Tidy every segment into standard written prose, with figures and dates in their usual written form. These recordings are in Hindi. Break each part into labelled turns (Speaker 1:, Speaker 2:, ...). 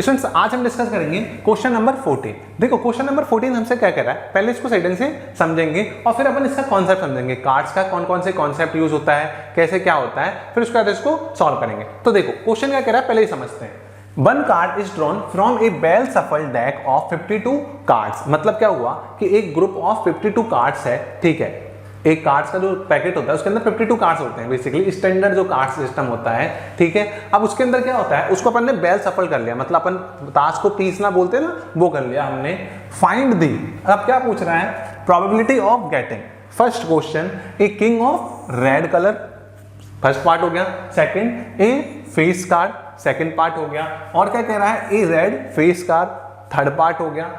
Speaker 1: स्टूडेंट्स आज हम डिस्कस करेंगे क्वेश्चन नंबर 14। देखो क्वेश्चन नंबर 14 हमसे क्या कह रहा है, पहले इसको सेटिंग से समझेंगे और फिर अपन इसका कॉन्सेप्ट समझेंगे, कार्ड्स का कौन कौन से कॉन्सेप्ट यूज होता है, कैसे क्या होता है, फिर उसके बाद इसको सॉल्व करेंगे। तो देखो क्वेश्चन क्या कह रहा है पहले ही समझते हैं। One card is drawn from A well सफल डेक ऑफ 52 कार्ड्स। मतलब क्या हुआ कि एक ग्रुप ऑफ 52 कार्ड्स है, ठीक है। एक कार्ड्स का जो पैकेट होता है उसके अंदर 52 कार्ड्स होते हैं, बेसिकली स्टैंडर्ड जो कार्ड सिस्टम होता है, ठीक है। अब उसके अंदर क्या होता है, उसको अपन ने बेल सफल कर लिया, मतलब अपन ताश को पीसना बोलते हैं ना, वो कर लिया हमने। फाइंड दी, अब क्या पूछ रहा है, probability of getting first question a king of red colour, first part हो गया। Second a face card, second part हो गया। और क्या कह रहा है, a red face card, third part हो गया।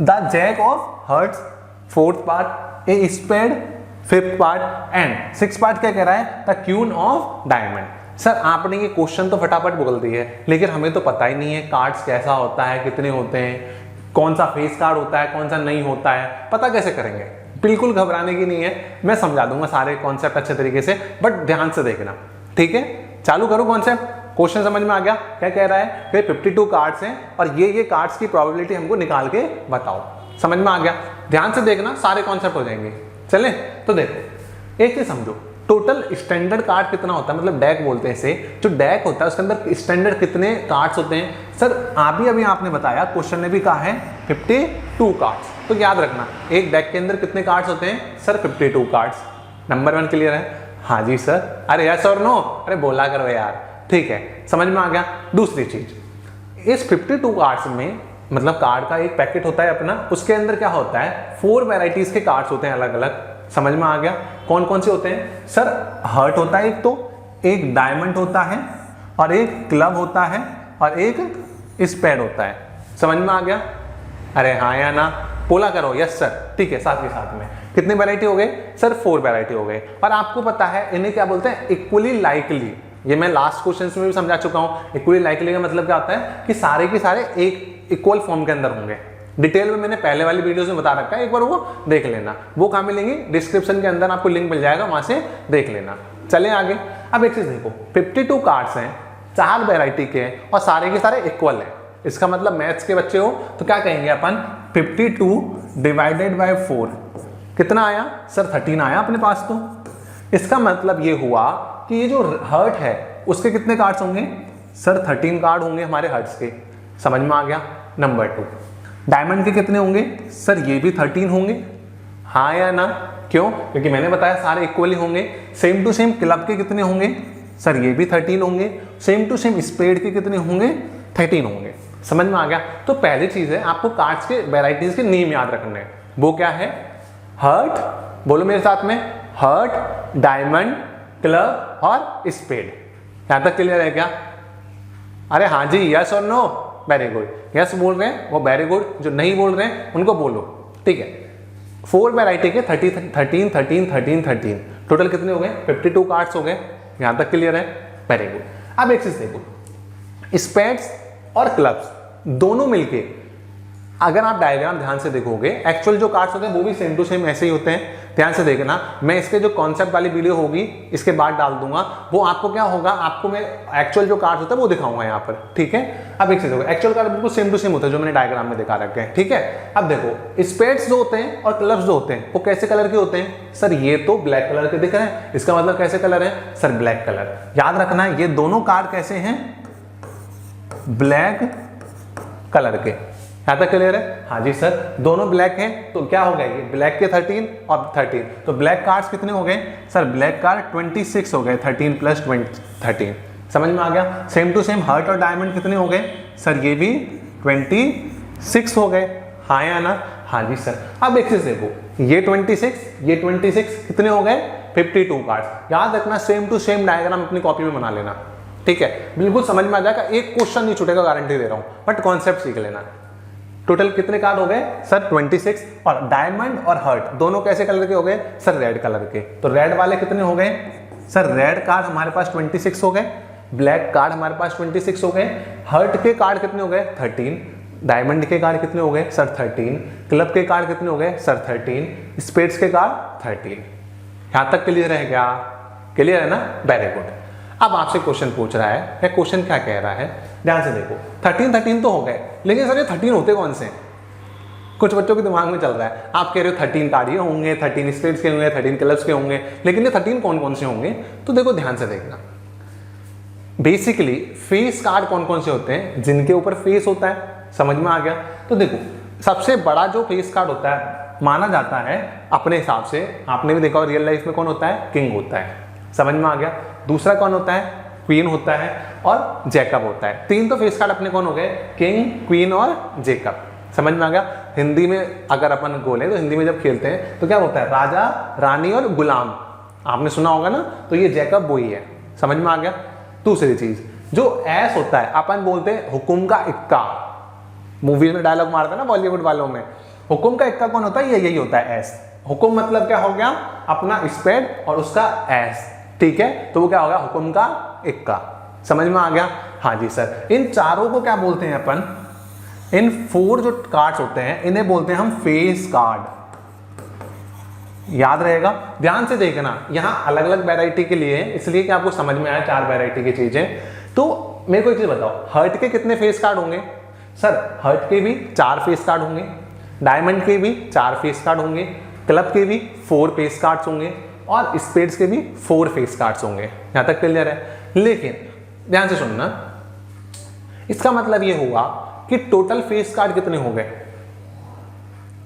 Speaker 1: The jack of hearts, fourth part. A spade, fifth part. And six part क्या कह रहा है, the queen of diamond. Sir आपने ये क्वेश्चन तो फटाफट बोल दी है, लेकिन हमें तो पता ही नहीं है कार्ड्स कैसा होता है, कितने होते हैं, कौन सा फेस कार्ड होता है, कौन सा नहीं होता है, पता कैसे करेंगे। बिल्कुल घबराने की नहीं है, मैं समझा दूंगा सारे कॉन्सेप्ट अच्छे तरीके से, बट ध्यान से देखना, ठीक है। चालू करो कॉन्सेप्ट। क्वेश्चन समझ में आ गया, क्या कह रहा है कि 52 कार्ड्स हैं और ये कार्ड्स की प्रोबेबिलिटी हमको निकाल के बताओ। समझ में आ गया, ध्यान से देखना, सारे कॉन्सेप्ट हो जाएंगे। चले तो देखो, एक चीज समझो, टोटल स्टैंडर्ड कार्ड कितना होता है, मतलब डेक बोलते हैं इसे। जो डेक होता है उसके अंदर स्टैंडर्ड कितने कार्ड्स होते हैं। सर अभी आपने बताया, क्वेश्चन ने भी कहा है 52 कार्ड्स, तो याद रखना एक डेक के अंदर कितने कार्ड्स होते हैं। Sir 52 cards. नंबर 1 क्लियर है, हाँ जी सर, अरे यस और नो, अरे बोला करो यार, ठीक है, समझ में आ गया। दूसरी चीज, इस 52 कार्ड्स में मतलब कार्ड का एक पैकेट होता है अपना, उसके अंदर क्या होता है, 4 वैरायटीज के कार्ड्स होते हैं अलग अलग। समझ में आ गया, कौन कौन से होते हैं। सर हर्ट होता है एक, तो एक डायमंड होता है, और एक क्लब होता है, और एक स्पेड होता है। समझ में आ गया, अरे हाँ या ना, बोला करो यस सर, ठीक है। साथ के साथ में कितने वैरायटी हो गए, सर 4 वैरायटी हो गए। और आपको पता है इन्हें क्या बोलते हैं, इक्वली लाइकली। ये मैं लास्ट क्वेश्चन में भी समझा चुका हूं। इक्वली लाइकली का मतलब क्या होता है कि सारे के सारे एक इक्वल फॉर्म के अंदर होंगे। डिटेल में मैंने पहले वाली वीडियोस में बता रखा है, एक बार वो देख लेना। वो कहाँ मिलेंगे, डिस्क्रिप्शन के अंदर आपको लिंक मिल जाएगा, वहां से देख लेना। चले आगे। अब एक चीज देखो, 52 कार्ड्स हैं, 4 वैरायटी के हैं और सारे के सारे इक्वल हैं। इसका मतलब मैथ्स के बच्चे हो तो क्या कहेंगे अपन, 52 डिवाइडेड बाय 4 कितना आया, सर 13 आया अपने पास। तो इसका मतलब ये हुआ कि ये जो हर्ट है उसके कितने कार्ड्स होंगे, सर 13 कार्ड होंगे हमारे हर्ट्स के। समझ में आ गया। नंबर 2, डायमंड के कितने होंगे, सर ये भी 13 होंगे, हाँ या ना। क्यों, क्योंकि मैंने बताया सारे इक्वली होंगे। सेम टू सेम क्लब के कितने होंगे, सर ये भी 13 होंगे। सेम टू सेम स्पेड के कितने होंगे, 13 होंगे। समझ में आ गया। तो पहली चीज है आपको कार्ड्स के वेराइटीज के नेम याद रखने हैं। वो क्या है, हर्ट, बोलो मेरे साथ में, हर्ट, डायमंड, क्लब और स्पेड। यहां तक क्लियर है क्या, अरे हाँ जी, यस और नो, वेरी गुड। यस बोल रहे हैं वो वेरी गुड, जो नहीं बोल रहे हैं उनको बोलो, ठीक है। 4 वैरायटी के 13 टोटल कितने हो गए, 52 कार्ड्स हो गए। यहां तक क्लियर है, वेरी गुड। अब एक चीज देखो, स्पेड्स और क्लब्स दोनों मिलके, अगर आप डायग्राम ध्यान से देखोगे, एक्चुअल जो कार्ड्स होते हैं वो भी सेम टू सेम ऐसे ही होते हैं। ध्यान से देखना, मैं इसके जो कॉन्सेप्ट वाली वीडियो होगी इसके बाद डाल दूंगा, वो आपको क्या होगा, आपको मैं एक्चुअल जो कार्ड्स होता है वो दिखाऊंगा यहाँ पर, ठीक है। अब एक चीज होगा, एक्चुअल कार्ड बिल्कुल सेम टू सेम होता है जो मैंने डायग्राम में दिखा रखे हैं, ठीक है। अब देखो, स्पेड्स जो होते हैं और क्लब्स जो होते हैं वो कैसे कलर के होते हैं, सर ये तो ब्लैक कलर के दिख रहे हैं, इसका मतलब कैसे कलर है, सर ब्लैक कलर। याद रखना ये दोनों कार्ड कैसे हैं, ब्लैक कलर के। यहां तक क्लियर है, हाँ जी सर, दोनों ब्लैक हैं, तो क्या हो गए, ये ब्लैक के 13 और 13, तो ब्लैक कार्ड्स कितने हो गए, सर ब्लैक कार्ड 26 हो गए, 13 प्लस 13। समझ में आ गया। सेम टू सेम हर्ट और डायमंड कितने हो गए, सर ये भी 26 हो गए, हाँ या ना, हाँ जी सर। अब एक चीज देखो, ये 26 कितने हो गए, 52 कार्ड्स। याद रखना सेम टू सेम डायग्राम अपनी कॉपी में बना लेना, ठीक है। बिल्कुल समझ में आ जाएगा, एक क्वेश्चन नहीं छूटेगा, गारंटी दे रहा हूं, बट कॉन्सेप्ट सीख लेना। टोटल कितने कार्ड हो गए, सर 26, और डायमंड और हर्ट दोनों कैसे कलर के हो गए, सर रेड कलर के। तो रेड वाले कितने हो गए, सर रेड कार्ड हमारे पास 26 हो गए, ब्लैक कार्ड हमारे पास 26 हो गए, हर्ट के कार्ड कितने हो गए, 13, डायमंड के कार्ड कितने हो गए, सर 13, क्लब के कार्ड कितने हो गए, सर 13, स्पेड्स के कार्ड 13। यहां तक क्लियर है क्या, क्लियर है ना, वेरी गुड। अब आपसे क्वेश्चन पूछ रहा है, या क्वेश्चन क्या कह रहा है, ध्यान से देखो। 13 तो हो गए, लेकिन सर ये 13 होते कौन से? कुछ बच्चों के दिमाग में चल रहा है, आप कह रहे हो 13 कार्ड ये होंगे, 13 स्टेट्स के होंगे, 13 क्लब्स के होंगे, लेकिन ये 13 कौन कौन से होंगे? तो देखो ध्यान से देखना। बेसिकली फेस कार्ड कौन कौन से होते हैं? जिनके ऊपर फेस होता है, समझ में आ गया? तो देखो सबसे बड़ा जो फेस कार्ड होता है माना जाता है अपने हिसाब से, आपने भी देखा और रियल लाइफ में कौन होता है? किंग होता है, समझ में आ गया? दूसरा कौन होता है? क्वीन होता है और जैकब होता है। 3 तो फेस कार्ड अपने कौन हो गए? किंग, क्वीन और जैकब, समझ में आ गया? हिंदी में अगर अपन बोले तो हिंदी में जब खेलते हैं तो क्या होता है? राजा, रानी और गुलाम, आपने सुना होगा ना, तो ये जैकब वही है, समझ में आ गया? दूसरी चीज जो एस होता है, अपन बोलते हैं हुकुम का इक्का, मूवीज में डायलॉग मारते हैं ना बॉलीवुड वालों में, हुकुम का इक्का कौन होता है? ये यही होता है एस। हुकुम मतलब क्या हो गया? अपना स्पेड और उसका एस, ठीक है? तो वो क्या हो गया? हुकुम का इक्का, समझ में आ गया? हाँ जी सर। इन चारों को क्या बोलते हैं अपन? इन 4 जो कार्ड्स होते हैं इन्हें बोलते हैं हम फेस कार्ड, याद रहेगा? ध्यान से देखना, यहां अलग अलग वैरायटी के लिए है, इसलिए कि आपको समझ में आया 4 वैरायटी की चीजें। तो मेरे को एक चीज बताओ, हर्ट के कितने फेस कार्ड होंगे? सर हर्ट के भी 4 फेस कार्ड होंगे, डायमंड के भी 4 फेस कार्ड होंगे, क्लब के भी 4 फेस कार्ड्स होंगे और स्पेड्स के भी 4 फेस कार्ड्स होंगे। यहां तक क्लियर है? लेकिन ध्यान से सुनना, इसका मतलब ये हुआ कि टोटल फेस कार्ड कितने हो गए?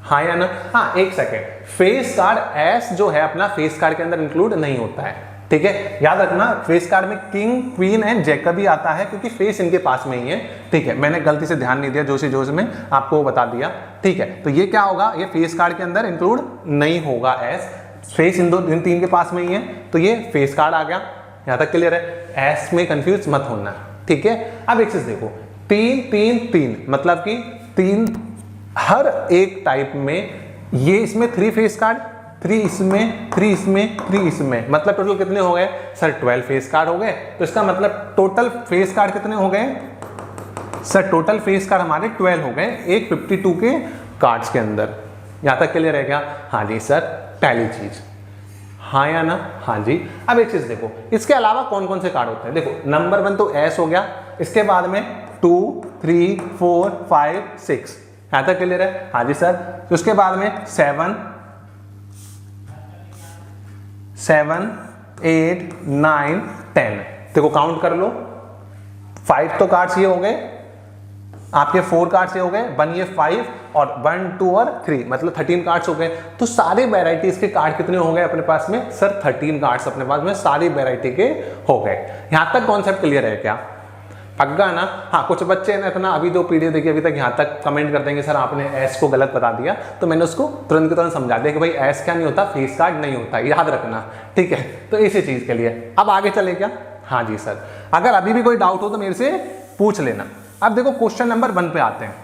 Speaker 1: हाँ या ना? हाँ, एक सेकेंड, फेस कार्ड एस जो है अपना फेस कार्ड के अंदर इंक्लूड नहीं होता है, ठीक है? याद रखना, फेस कार्ड में किंग, क्वीन एंड जैकब ही आता है क्योंकि फेस इनके पास में ही है, ठीक है? मैंने गलती से ध्यान नहीं दिया, जोश में आपको बता दिया, ठीक है? तो ये क्या होगा? ये फेस कार्ड के अंदर इंक्लूड नहीं होगा एस, फेस इन 3 के पास में ही है, तो ये फेस कार्ड आ गया। यहां तक क्लियर है? एस में कंफ्यूज मत होना, ठीक है? अब एक चीज देखो, 3 3 3 मतलब कि 3 हर एक टाइप में, ये इसमें 3 फेस कार्ड, 3 इसमें, 3 इसमें, 3 इसमें, मतलब टोटल कितने हो गए? सर 12 फेस कार्ड हो गए। तो इसका मतलब टोटल फेस कार्ड कितने हो गए? सर टोटल फेस कार्ड हमारे 12 हो गए एक 52 के कार्ड्स के अंदर। यहां तक क्लियर है क्या? हाँ जी सर, पहली चीज, हाँ या ना? हाँ जी। अब एक चीज देखो, इसके अलावा कौन कौन से कार्ड होते हैं? देखो नंबर 1 तो एस हो गया, इसके बाद में 2 3 4 5 6, यहां तक क्लियर है? हाँ जी सर। तो उसके बाद में 7 8 9 10, देखो काउंट कर लो, 5 तो कार्ड्स ये हो गए आपके, 4 कार्ड्स ये हो गए, 1 ये 5 और 1 2 और 3, मतलब 13 कार्ड्स हो गए। तो सारे वैरायटीज के कार्ड कितने हो गए अपने पास में? सर 13 कार्ड्स अपने पास में सारी वैरायटी के हो गए। यहां तक कॉन्सेप्ट क्लियर है क्या? पक्का ना? हाँ, कुछ बच्चे ना इतना अभी जो पीडीएफ देखिए अभी तक यहाँ तक कमेंट कर देंगे सर आपने एस को गलत बता दिया, तो मैंने उसको तुरंत के तुरंत समझा दिया कि भाई एस क्या नहीं होता? फेस कार्ड नहीं होता, याद रखना, ठीक है? तो इसी चीज के लिए अब आगे चले क्या? हाँ जी सर, अगर अभी भी कोई डाउट हो तो मेरे से पूछ लेना। अब देखो क्वेश्चन नंबर 1 पे आते हैं।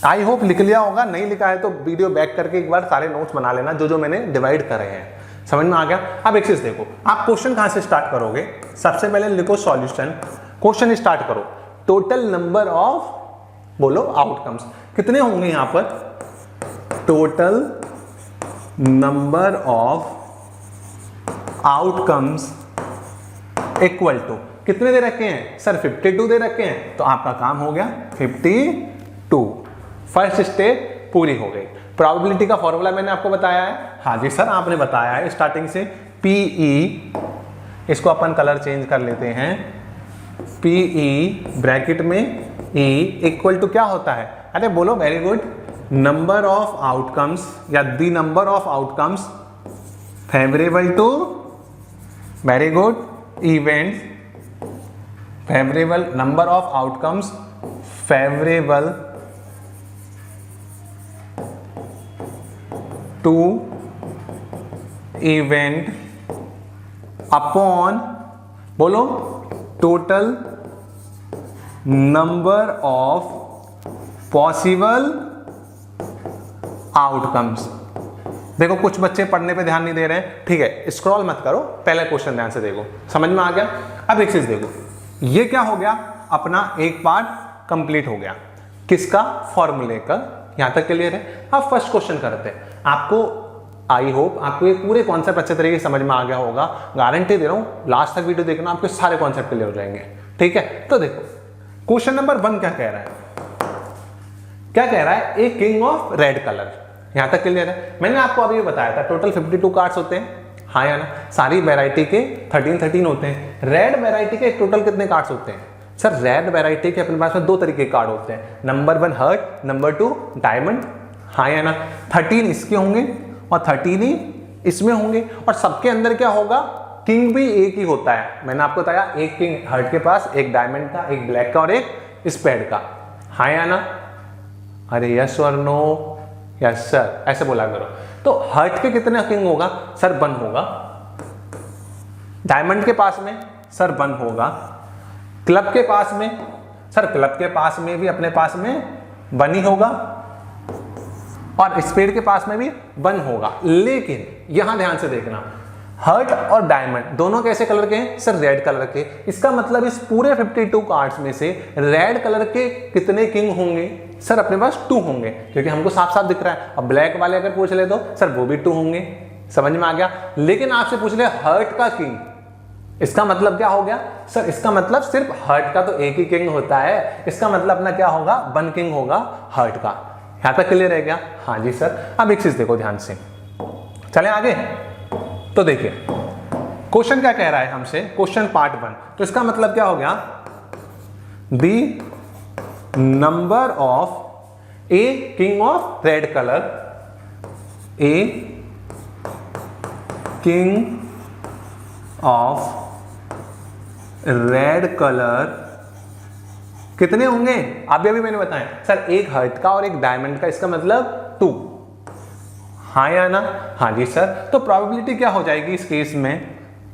Speaker 1: आई होप लिख लिया होगा, नहीं लिखा है तो वीडियो बैक करके एक बार सारे नोट्स बना लेना जो जो मैंने डिवाइड करे हैं, समझ में आ गया? अब एक चीज देखो, आप क्वेश्चन कहां से स्टार्ट करोगे? सबसे पहले लिखो सॉल्यूशन, क्वेश्चन स्टार्ट करो, टोटल नंबर ऑफ, बोलो आउटकम्स कितने होंगे यहां पर? Total number of outcomes equal to कितने दे रखे हैं? सर 52 दे रखे हैं, तो आपका काम हो गया 52, फर्स्ट स्टेप पूरी हो गई। प्रोबेबिलिटी का फॉर्मूला मैंने आपको बताया है, हाँ जी सर आपने बताया है स्टार्टिंग से, पीई, इसको अपन कलर चेंज कर लेते हैं, पीई ब्रैकेट में ई इक्वल टू क्या होता है? अरे बोलो, very good, number of outcomes या the number of outcomes favourable to, very good, event, favourable number of outcomes favourable to event upon, बोलो, total number of possible outcomes. देखो कुछ बच्चे पढ़ने पे ध्यान नहीं दे रहे हैं, ठीक है? स्क्रॉल मत करो, पहले क्वेश्चन ध्यान से देखो, समझ में आ गया? अब एक चीज देखो, ये क्या हो गया? अपना एक पार्ट कंप्लीट हो गया, किसका? फॉर्मूले का। यहां तक क्लियर है? अब फर्स्ट क्वेश्चन करते हैं। आपको आई होप आपको ये पूरे कॉन्सेप्ट अच्छे तरीके से समझ में आ गया होगा। गारंटी दे रहा हूँ, लास्ट तक वीडियो देखना, आपके सारे कॉन्सेप्ट क्लियर हो जाएंगे। ठीक है, तो देखो क्वेश्चन नंबर 1 क्या कह रहा है, क्या कह रहा है, ए किंग ऑफ रेड कलर। यहां तक क्लियर है। मैंने आपको अभी बताया था टोटल 52 कार्ड्स होते हैं, हाँ या ना। सारी वैरायटी के 13 होते हैं। रेड वैरायटी के टोटल कितने कार्ड्स होते हैं सर? रेड वैरायटी के अपने पास में 2 तरीके के कार्ड होते हैं, नंबर 1 हर्ट, नंबर 2 डायमंड, हाँ या ना। 13 इसके होंगे और 13 ही इसमें होंगे, और सबके अंदर क्या होगा, किंग भी एक ही होता है। मैंने आपको बताया एक किंग हर्ट के पास, एक डायमंड का, एक ब्लैक का और एक स्पेड का, हाँ या ना। अरे यस और नो? यस सर, ऐसे बोला करो। तो हर्ट के कितने किंग होगा सर? 1 होगा। डायमंड के पास में सर 1 होगा। क्लब के पास में सर, क्लब के पास में भी अपने पास में 1 ही होगा, और स्पेड के पास में भी 1 होगा। लेकिन यहां ध्यान से देखना, हर्ट और डायमंड दोनों कैसे कलर के हैं सर? रेड कलर के। इसका मतलब इस पूरे 52 कार्ड्स में से रेड कलर के कितने किंग होंगे सर? अपने पास 2 होंगे, क्योंकि हमको साफ साफ दिख रहा है। अब ब्लैक वाले अगर पूछ ले तो सर वो भी 2 होंगे, समझ में आ गया। लेकिन आपसे पूछ ले हर्ट का किंग, इसका मतलब क्या हो गया सर? इसका मतलब सिर्फ हर्ट का तो एक ही किंग होता है, इसका मतलब अपना क्या होगा, 1 किंग होगा हर्ट का। यहां तक क्लियर है क्या? हाँ जी सर। अब एक चीज देखो ध्यान से, चलें आगे। तो देखिए क्वेश्चन क्या कह रहा है हमसे, क्वेश्चन पार्ट 1। तो इसका मतलब क्या हो गया, the number of A king of red colour, A king of red colour कितने होंगे? अभी मैंने बताया सर, एक हर्ट का और एक डायमंड का, इसका मतलब 2, हाँ या ना? हाँ जी सर। तो प्रोबेबिलिटी क्या हो जाएगी इस केस में,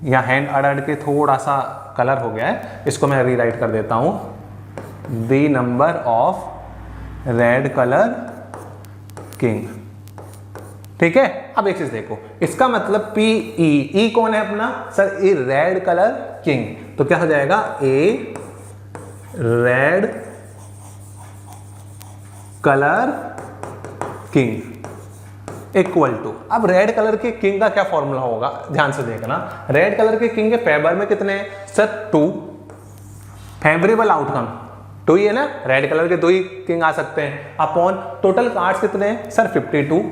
Speaker 1: या हैंड अड़ के थोड़ा सा कलर हो गया है, इसको मैं रीराइट कर देता हूं, the number of red colour king. ठीक है, अब एक चीज देखो, इसका मतलब पी ई कौन है अपना sir? A red colour king. तो क्या हो जाएगा, a red colour king equal to, अब रेड कलर के किंग का क्या फॉर्मूला होगा, ध्यान से देखना। रेड कलर के किंग के फेवर में कितने हैं सर? 2। फेवरेबल आउटकम 2 ही है ना, रेड कलर के 2 ही किंग आ सकते हैं। अपॉन टोटल कार्ड्स कितने हैं सर? 52।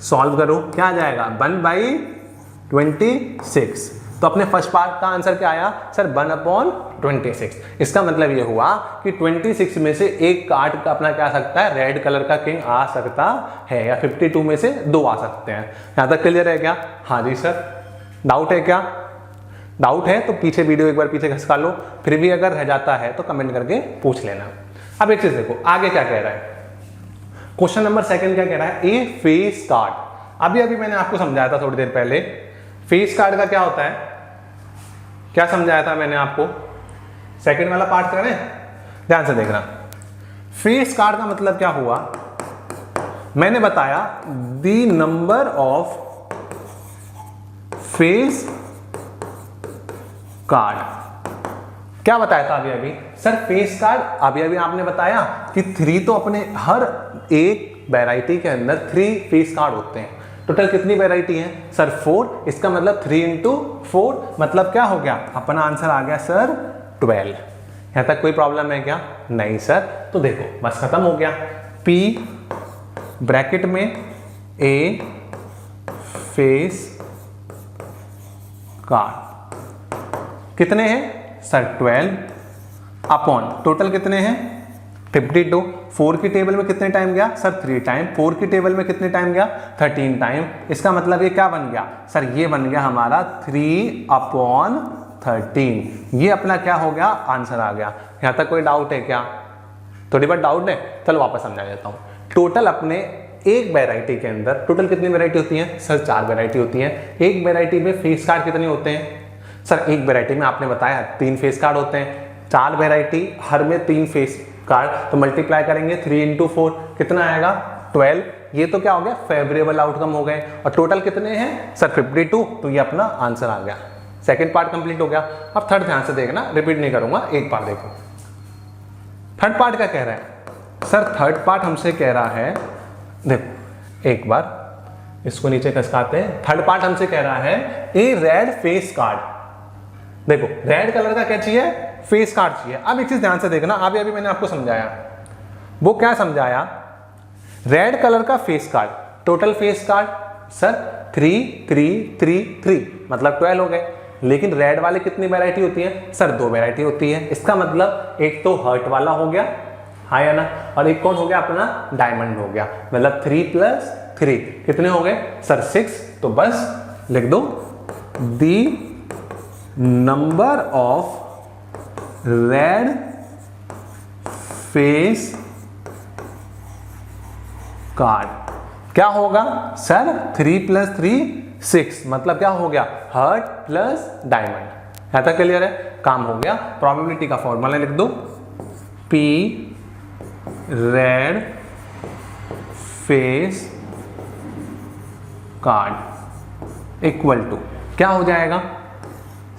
Speaker 1: सॉल्व करो, क्या आ जाएगा, 1/26। तो अपने फर्स्ट पार्ट का आंसर क्या आया सर? 1/26। इसका मतलब ये हुआ कि 26 में से एक कार्ड का अपना क्या आ सकता है, रेड कलर का किंग आ सकता है, या 52 में से 2 आ सकते हैं। यहां तक क्लियर है क्या? हाँ जी सर। डाउट है क्या? डाउट है तो पीछे वीडियो एक बार पीछे खसका लो, फिर भी अगर रह जाता है तो कमेंट करके पूछ लेना। अब एक चीज देखो आगे क्या कह रहा है, क्वेश्चन नंबर 2 क्या कह रहा है, ए फेस कार्ड। अभी मैंने आपको समझाया था थोड़ी देर पहले, फेस कार्ड का क्या होता है, क्या समझाया था मैंने आपको। सेकंड वाला पार्ट करें, ध्यान से देखना। फेस कार्ड का मतलब क्या हुआ, मैंने बताया the number of face card. क्या बताया था अभी सर? फेस कार्ड अभी आपने बताया कि 3 तो अपने हर एक वैरायटी के अंदर 3 फेस कार्ड होते हैं। टोटल कितनी वैरायटी है सर? 4। इसका मतलब 3 × 4 मतलब क्या हो गया, अपना आंसर आ गया सर 12। यहां तक कोई प्रॉब्लम है क्या? नहीं सर। तो देखो बस खत्म हो गया। P ब्रैकेट में ए फेस कार्ड कितने हैं सर? 12 अपॉन टोटल कितने हैं 52। 4 की टेबल में कितने टाइम गया सर? 3 टाइम। 4 की टेबल में कितने टाइम गया? 13 टाइम। इसका मतलब ये क्या बन गया सर? ये बन गया हमारा 3/13। ये अपना क्या हो गया? आंसर आ गया। यहां तक कोई डाउट है क्या? थोड़ी बार डाउट है, चलो वापस समझा देता हूं। टोटल अपने एक वैरायटी के अंदर टोटल कितनी वैरायटी होती है सर? 4 वैरायटी होती है। एक वैरायटी में फेस कार्ड कितने होते हैं सर? एक वैरायटी में आपने बताया 3 फेस कार्ड होते हैं। 4 वैरायटी, हर में 3 फेस कार्ड, तो मल्टीप्लाई करेंगे 3 × 4 कितना आएगा? 12। ये तो क्या हो गया? फेवरेबल आउटकम हो गए। और टोटल कितने हैं सर? 52। तो ये अपना आंसर आ गया। सेकंड पार्ट कंप्लीट हो गया। अब थर्ड ध्यान से देखना, रिपीट नहीं करूंगा, एक बार देखो। थर्ड पार्ट क्या कह रहा है सर? थर्ड पार्ट हमसे कह रहा है देखो एक बार इसको नीचे खसकाते हैं। थर्ड पार्ट हमसे कह रहा है ए रेड फेस कार्ड। देखो रेड कलर का क्या चाहिए, फेस कार्ड चाहिए। अब एक चीज ध्यान से देखना, अभी मैंने आपको समझाया, वो क्या समझाया, रेड कलर का face card, total face card sir 3 3 3 3 मतलब 12 हो गए। लेकिन रेड वाले कितनी वैरायटी होती है सर, 2 वैरायटी होती है। इसका मतलब एक तो हर्ट वाला हो गया, हाँ या ना, और एक कौन हो गया अपना डायमंड हो गया। मतलब 3 + 3 कितने हो गए सर 6। तो बस लिख दो the number of red face card क्या होगा सर 3 + 3 6 मतलब क्या हो गया हर्ट प्लस डायमंड। यहां तक क्लियर है, काम हो गया। प्रोबेबिलिटी का फॉर्मूला लिख दो, P red face card equal to क्या हो जाएगा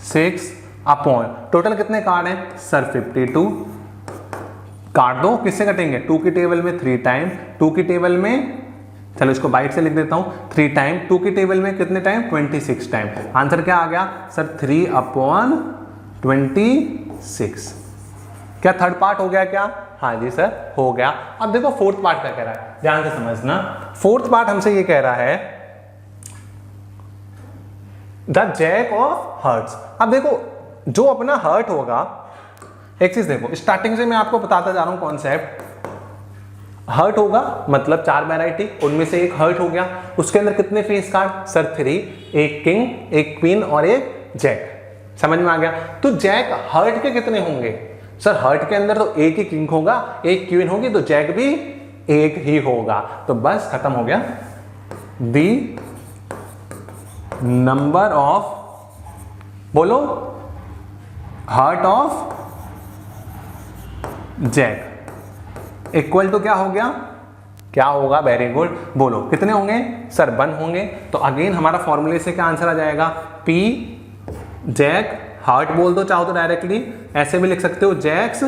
Speaker 1: 6 अपॉन टोटल कितने कार्ड हैं सर 52। काट दो, किससे कटेंगे 2 की टेबल में 3 टाइम, 2 की टेबल में, चलो इसको बाइट से लिख देता हूं 3 टाइम, 2 की टेबल में कितने टाइम 26 टाइम। आंसर क्या आ गया सर 3/26। क्या थर्ड पार्ट हो गया क्या, हाँ जी सर हो गया। अब देखो फोर्थ पार्ट क्या कह रहा है, ध्यान से समझना। फोर्थ पार्ट हमसे ये कह रहा है द जैक ऑफ हर्ट्स। अब देखो जो अपना हर्ट होगा, एक चीज देखो स्टार्टिंग से मैं आपको बताता जा रहा हूं कॉन्सेप्ट। हर्ट होगा मतलब 4 वैरायटी, उनमें से एक हर्ट हो गया, उसके अंदर कितने फेस कार्ड सर 3, एक किंग एक क्वीन और एक जैक। समझ में आ गया। तो जैक हर्ट के कितने होंगे सर, हर्ट के अंदर तो एक ही किंग होगा, एक क्वीन होगी, तो जैक भी एक ही होगा। तो बस खत्म हो गया। दी नंबर ऑफ, बोलो heart of jack equal to क्या हो गया, क्या होगा, वेरी गुड, बोलो कितने होंगे सर 1 होंगे। तो अगेन हमारा फॉर्मूले से क्या आंसर आ जाएगा, P जैक हार्ट बोल दो चाहो तो डायरेक्टली, ऐसे भी लिख सकते हो जैक्स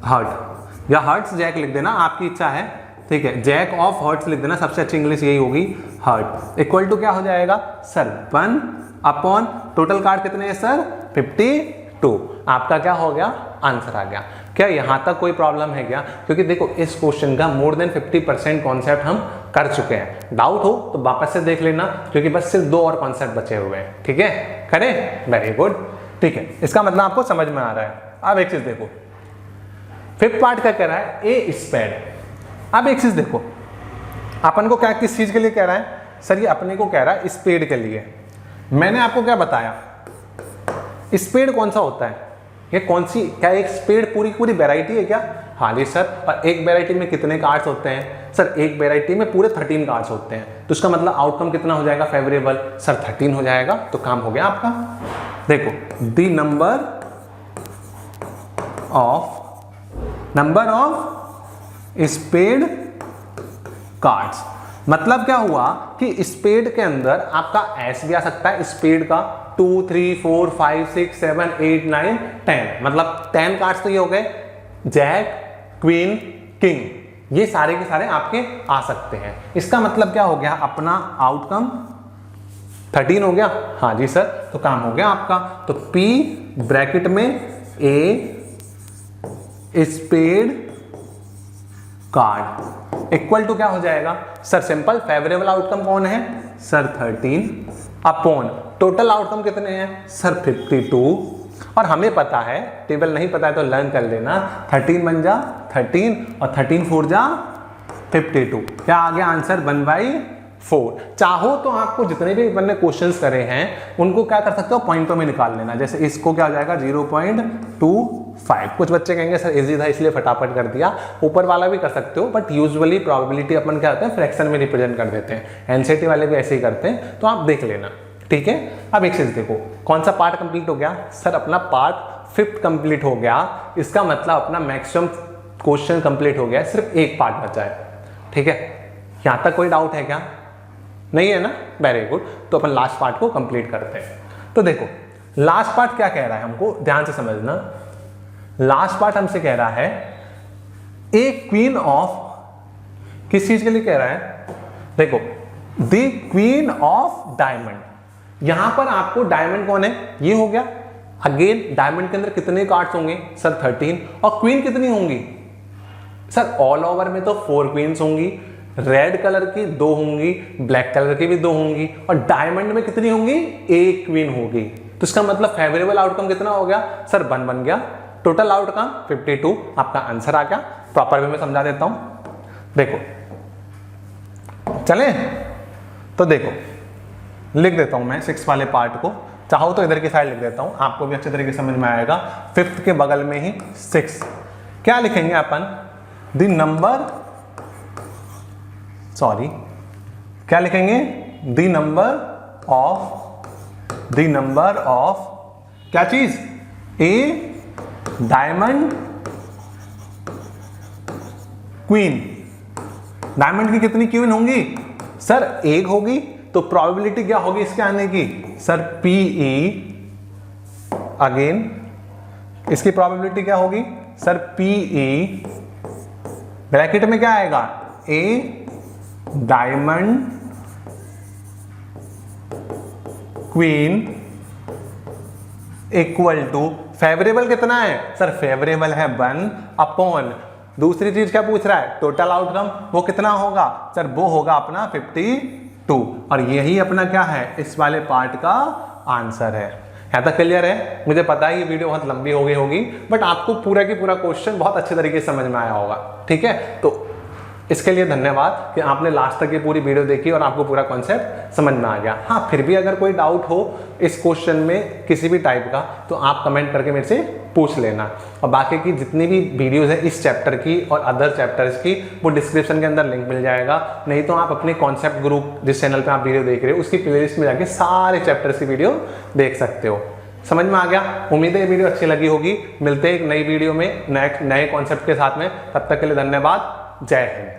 Speaker 1: हर्ट या हर्ट्स जैक लिख देना, आपकी इच्छा है, ठीक है। जैक ऑफ हर्ट्स लिख देना, सबसे अच्छी इंग्लिश यही होगी हर्ट। इक्वल टू क्या हो जाएगा सर 1 अपॉन टोटल कार्ड कितने हैं सर 52। आपका क्या हो गया आंसर आ गया। क्या यहां तक कोई प्रॉब्लम है क्या, क्योंकि देखो इस क्वेश्चन का मोर देन 50% कॉन्सेप्ट हम कर चुके हैं। डाउट हो तो वापस से देख लेना, क्योंकि बस सिर्फ 2 और कॉन्सेप्ट बचे हुए हैं, ठीक है। करें, वेरी गुड, ठीक है। इसका मतलब आपको समझ में आ रहा है। अब एक चीज देखो, फिफ्थ पार्ट क्या कह रहा है, ए स्पेड। अब एक चीज देखो, अपन को क्या किस चीज के लिए कह रहा है सर, ये अपने को कह रहा है स्पेड के लिए। मैंने आपको क्या बताया, स्पेड कौन सा होता है, ये कौन सी, क्या एक स्पेड पूरी वैरायटी है क्या, हाँ जी सर। और एक वैरायटी में कितने कार्ड्स होते हैं सर, एक वैरायटी में पूरे 13 कार्ड्स होते हैं। तो इसका मतलब आउटकम कितना हो जाएगा फेवरेबल सर 13 हो जाएगा। तो काम हो गया आपका। देखो the number of spade cards, मतलब क्या हुआ कि स्पेड के अंदर आपका एस भी आ सकता है, स्पेड का 2 3 4 5 6 7 8 9 10, मतलब 10 कार्ड्स तो ये हो गए, जैक क्वीन किंग, ये सारे के सारे आपके आ सकते हैं। इसका मतलब क्या हो गया, अपना आउटकम 13 हो गया, हाँ जी सर। तो काम हो गया आपका। तो P ब्रैकेट में a spade card equal to क्या हो जाएगा सर, सिंपल, फेवरेबल आउटकम कौन है सर 13 अपॉन टोटल आउटकम कितने हैं सर 52। और हमें पता है, टेबल नहीं पता है तो लर्न कर लेना, 13 बन जा 13 और 13 4 जा 52। क्या आ गया आंसर 1/4। चाहो तो आपको जितने भी मैंने क्वेश्चंस करे हैं उनको क्या कर सकते हो, पॉइंटों में निकाल लेना। जैसे इसको क्या हो जाएगा 0.25। कुछ बच्चे कहेंगे सर इजी था इसलिए फटाफट कर दिया, ऊपर वाला भी कर सकते हो, बट यूजुअली प्रोबेबिलिटी अपन क्या होता है फ्रैक्शन में रिप्रेजेंट कर देते हैं, एनसीटी वाले भी ऐसे ही करते हैं, तो आप देख लेना, ठीक है। अब एक चीज देखो, कौन सा पार्ट कंप्लीट हो गया सर, अपना पार्ट 5th कंप्लीट हो गया। इसका मतलब अपना मैक्सिमम क्वेश्चन कंप्लीट हो गया, सिर्फ एक पार्ट बचा है, ठीक है। यहां तक कोई डाउट है क्या, नहीं है ना, वेरी गुड। तो अपन लास्ट पार्ट को कंप्लीट करते हैं। तो देखो लास्ट पार्ट क्या कह रहा है, हमको ध्यान से समझना। लास्ट पार्ट हमसे कह रहा है ए क्वीन ऑफ किस चीज के लिए कह रहा है? देखो, द क्वीन ऑफ डायमंड, यहां पर आपको डायमंड कौन है ये हो गया। अगेन डायमंड के अंदर कितने कार्ड्स होंगे सर? 13। और क्वीन कितनी होंगी सर? ऑल ओवर में तो 4 क्वींस होंगी, रेड कलर की 2 होंगी, ब्लैक कलर की भी 2 होंगी, और डायमंड में कितनी होंगी? 1 क्वीन होगी। तो इसका मतलब फेवरेबल आउटकम कितना हो गया सर? 1 बन गया। टोटल आउटकम 52 आपका आंसर आ गया। प्रॉपर वे में समझा देता हूं, देखो चले तो देखो लिख देता हूं मैं 6 वाले पार्ट को, चाहो तो इधर की साइड लिख देता हूं, आपको भी अच्छे तरीके से समझ में आएगा। 5th के बगल में ही 6 क्या लिखेंगे अपन? द नंबर, सॉरी क्या लिखेंगे? द नंबर ऑफ क्या चीज? ए डायमंड क्वीन। डायमंड की कितनी क्वीन होंगी सर? 1 होगी। तो प्रोबेबिलिटी क्या होगी इसके आने की सर? PE। अगेन इसकी प्रोबेबिलिटी क्या होगी सर? PE ब्रैकेट में क्या आएगा? A diamond queen equal to favourable कितना है सर? फेवरेबल है 1 अपॉन, दूसरी चीज क्या पूछ रहा है? टोटल आउटकम, वो कितना होगा सर? वो होगा अपना 52। और यही अपना क्या है? इस वाले पार्ट का आंसर है। यहाँ तक क्लियर है? मुझे पता है ये वीडियो बहुत लंबी हो गई होगी, बट आपको पूरा की पूरा क्वेश्चन बहुत अच्छे तरीके से समझ में आया होगा। ठीक है, तो इसके लिए धन्यवाद कि आपने लास्ट तक ये पूरी वीडियो देखी और आपको पूरा कॉन्सेप्ट समझ में आ गया। हाँ, फिर भी अगर कोई डाउट हो इस क्वेश्चन में किसी भी टाइप का, तो आप कमेंट करके मेरे से पूछ लेना। और बाकी की जितनी भी वीडियोस है इस चैप्टर की और अदर चैप्टर्स की, वो डिस्क्रिप्शन के अंदर लिंक मिल जाएगा। नहीं तो आप अपने कॉन्सेप्ट ग्रुप, जिस चैनल पर आप वीडियो देख रहे हो, उसकी प्लेलिस्ट में जाके सारे चैप्टर्स की वीडियो देख सकते हो। समझ में आ गया? उम्मीद है ये वीडियो अच्छी लगी होगी। मिलते हैं एक नई वीडियो में नए कॉन्सेप्ट के साथ में। तब तक के लिए धन्यवाद। जय हिंद।